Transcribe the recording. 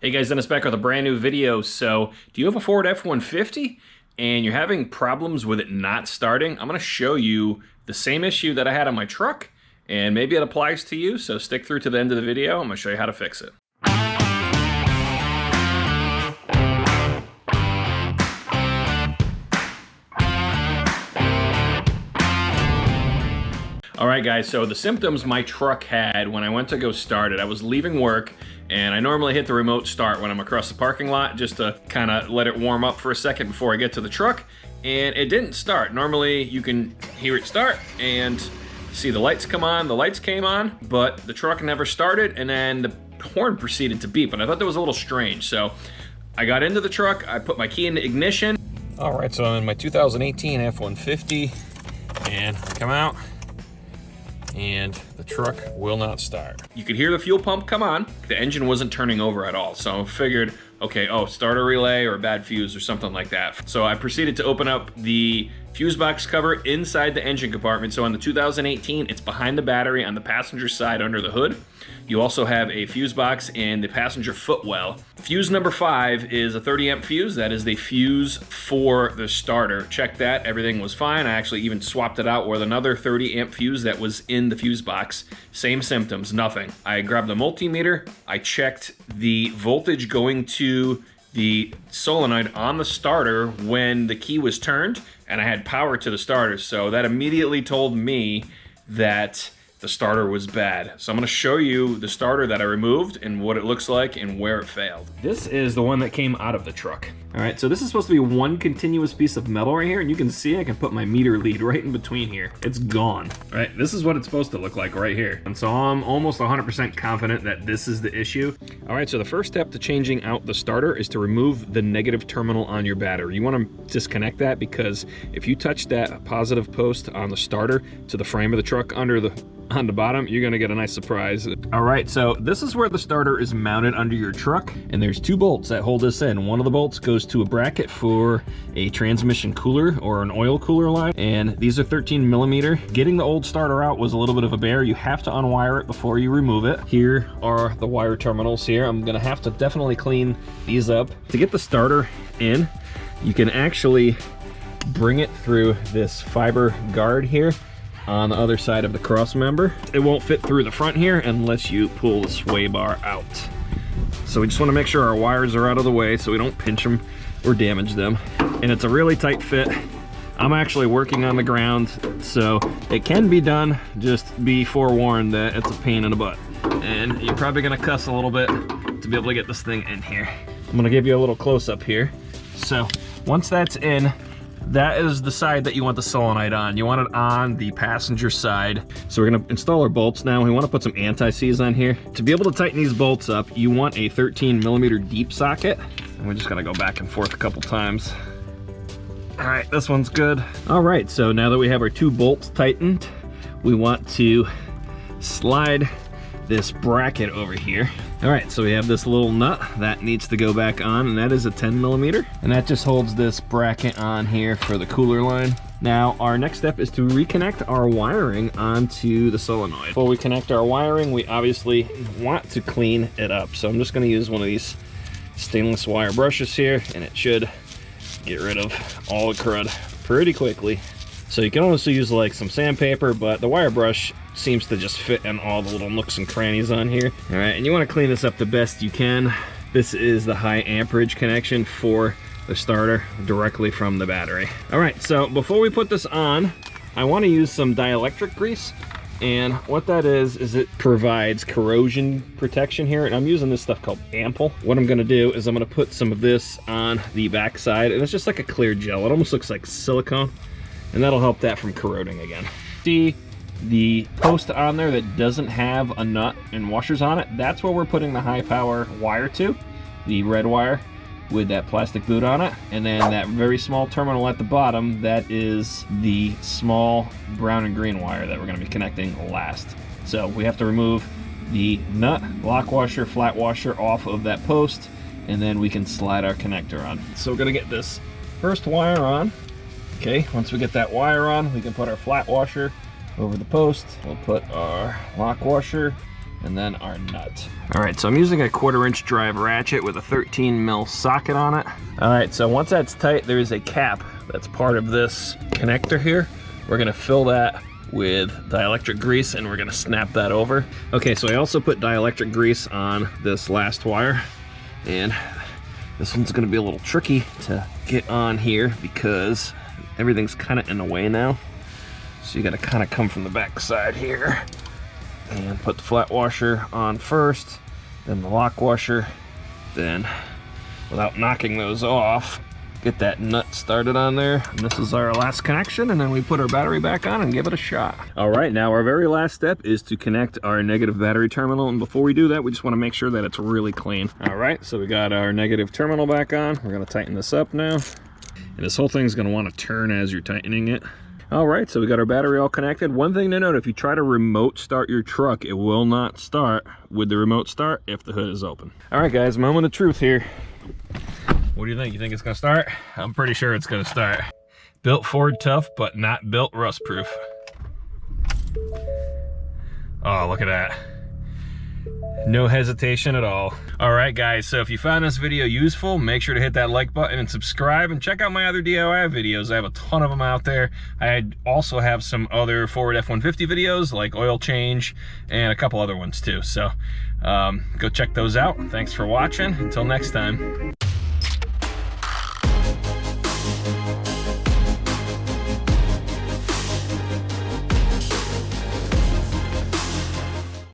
Hey guys, Dennis back with a brand new video. So, do you have a Ford F-150 and you're having problems with it not starting? I'm going to show you the same issue that I had on my truck, and maybe it applies to you, so stick through to the end of the video. I'm going to show you how to fix it. Alright guys, so the symptoms my truck had when I went to go start it, I was leaving work and I normally hit the remote start when I'm across the parking lot just to kind of let it warm up for a second before I get to the truck, and it didn't start. Normally you can hear it start and see the lights come on. The lights came on, but the truck never started, and then the horn proceeded to beep, and I thought that was a little strange. So I got into the truck, I put my key in the ignition. Alright, so I'm in my 2018 F-150 and I come out and the truck will not start. You could hear the fuel pump come on. The engine wasn't turning over at all. So I figured, okay, starter relay or a bad fuse or something like that. So I proceeded to open up the fuse box cover inside the engine compartment. So on the 2018, it's behind the battery on the passenger side under the hood. You also have a fuse box in the passenger footwell. Fuse number 5 is a 30 amp fuse. That is the fuse for the starter. Check that, everything was fine. I actually even swapped it out with another 30 amp fuse that was in the fuse box. Same symptoms, nothing. I grabbed the multimeter, I checked the voltage going to the solenoid on the starter when the key was turned, and I had power to the starter. So that immediately told me that the starter was bad. So I'm gonna show you the starter that I removed and what it looks like and where it failed. This is the one that came out of the truck. All right, so this is supposed to be one continuous piece of metal right here, and you can see I can put my meter lead right in between here. It's gone. All right, this is what it's supposed to look like right here. And so I'm almost 100% confident that this is the issue. All right, so the first step to changing out the starter is to remove the negative terminal on your battery. You wanna disconnect that, because if you touch that positive post on the starter to the frame of the truck on the bottom, you're gonna get a nice surprise. All right, so this is where the starter is mounted under your truck, and there's 2 bolts that hold this in. One of the bolts goes to a bracket for a transmission cooler or an oil cooler line, and these are 13 millimeter. Getting the old starter out was a little bit of a bear. You have to unwire it before you remove it. Here are the wire terminals here. I'm gonna have to definitely clean these up. To get the starter in, you can actually bring it through this fiber guard here on the other side of the cross member. It won't fit through the front here unless you pull the sway bar out. So we just want to make sure our wires are out of the way so we don't pinch them or damage them. And it's a really tight fit. I'm actually working on the ground, so it can be done. Just be forewarned that it's a pain in the butt. And you're probably gonna cuss a little bit to be able to get this thing in here. I'm gonna give you a little close up here. So once that's in, that is the side that you want the solenoid on. You want it on the passenger side. So we're gonna install our bolts now. We wanna put some anti-seize on here. To be able to tighten these bolts up, you want a 13 millimeter deep socket. And we're just gonna go back and forth a couple times. All right, this one's good. All right, so now that we have our 2 bolts tightened, we want to slide this bracket over here. All right, so we have this little nut that needs to go back on, and that is a 10 millimeter. And that just holds this bracket on here for the cooler line. Now, our next step is to reconnect our wiring onto the solenoid. Before we connect our wiring, we obviously want to clean it up. So I'm just gonna use one of these stainless wire brushes here, and it should get rid of all the crud pretty quickly. So you can also use like some sandpaper, but the wire brush seems to just fit in all the little nooks and crannies on here. All right, and you want to clean this up the best you can. This is the high amperage connection for the starter directly from the battery. All right, so before we put this on, I want to use some dielectric grease. And what that is it provides corrosion protection here. And I'm using this stuff called Ample. What I'm gonna do is I'm gonna put some of this on the back side, and it's just like a clear gel. It almost looks like silicone, and that'll help that from corroding again. See the post on there that doesn't have a nut and washers on it? That's where we're putting the high power wire to, the red wire with that plastic boot on it. And then that very small terminal at the bottom, that is the small brown and green wire that we're gonna be connecting last. So we have to remove the nut, lock washer, flat washer off of that post, and then we can slide our connector on. So we're gonna get this first wire on. Okay, once we get that wire on, we can put our flat washer over the post. We'll put our lock washer and then our nut. All right, so I'm using a 1/4" drive ratchet with a 13 mil socket on it. All right, so once that's tight, there is a cap that's part of this connector here. We're gonna fill that with dielectric grease and we're gonna snap that over. Okay, so I also put dielectric grease on this last wire, and this one's gonna be a little tricky to get on here because everything's kind of in the way now. So you gotta kind of come from the back side here and put the flat washer on first, then the lock washer, then without knocking those off, get that nut started on there. And this is our last connection, and then we put our battery back on and give it a shot. All right, now our very last step is to connect our negative battery terminal, and before we do that, we just want to make sure that it's really clean. All right, so we got our negative terminal back on. We're gonna tighten this up now, and this whole thing's gonna want to turn as you're tightening it. All right, so we got our battery all connected. One thing to note, if you try to remote start your truck, it will not start with the remote start if the hood is open. All right, guys, moment of truth here. What do you think? You think it's gonna start? I'm pretty sure it's gonna start. Built Ford tough, but not built rust proof. Oh, look at that. No hesitation at all. All right, guys, so if you found this video useful, make sure to hit that like button and subscribe, and check out my other DIY videos. I have a ton of them out there. I also have some other Ford F-150 videos, like oil change, and a couple other ones too. So go check those out. Thanks for watching. Until next time.